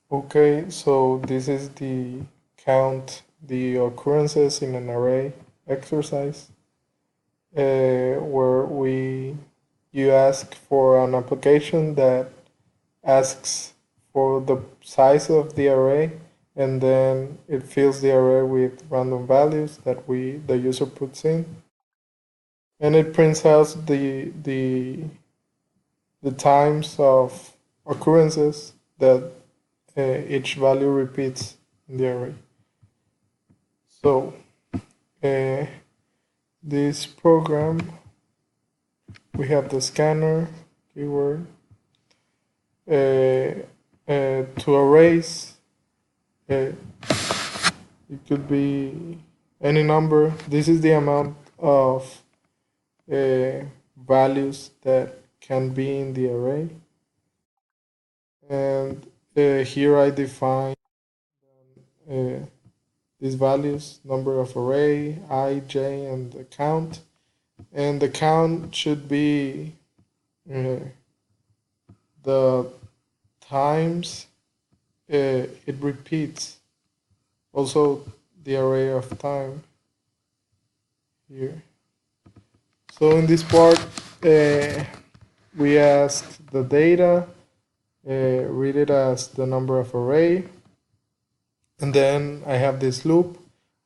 Okay, so this is the count the occurrences in an array exercise, where you ask for an application that asks for the size of the array, and then it fills the array with random values that the user puts in, and it prints out the times of occurrences that each value repeats in the array. So uh, this program, we have the scanner keyword to erase. Uh, it could be any number. This is the amount of values that can be in the array, and here I define uh, these values: number of array, I, j, and the count. And the count should be the times it repeats. Also, the array of time here. So in this part, we ask the data, read it as the number of array, and then I have this loop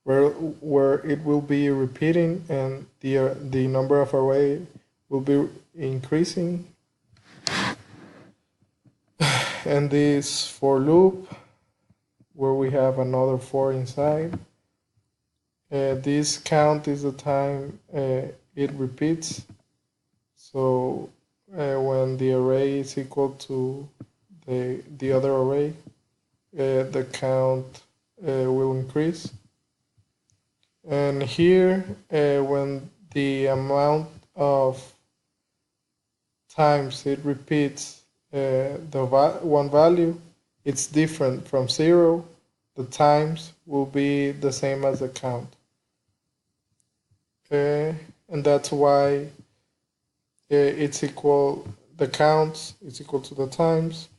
where it will be repeating, and the number of array will be increasing. And this for loop where we have another for inside. This count is the time it repeats. So when the array is equal to the other array, the count will increase. And here, when the amount of times it repeats one value, it's different from 0. The times will be the same as the count. And that's why the counts is equal to the times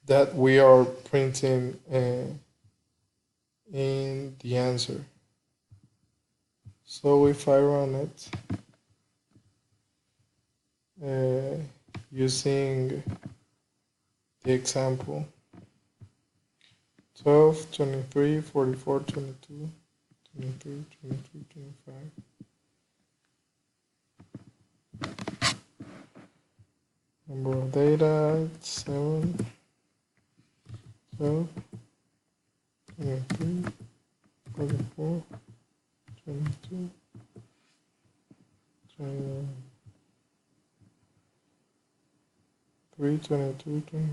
that we are printing in the answer. So if I run it using the example 12, 23, 44, 22, 23, 23, 25. Number of data, 7, 12, 23, 44, 22, 23, 22, 20.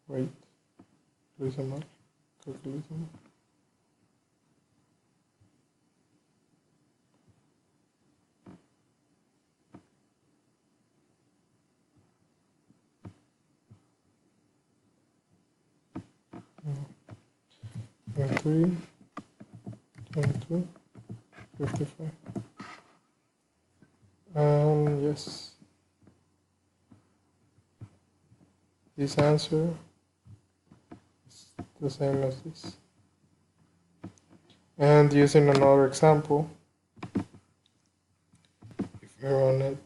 Wait, listen up, calculation. Three, 22, 55. Yes, this answer is the same as this. And using another example, if we run it,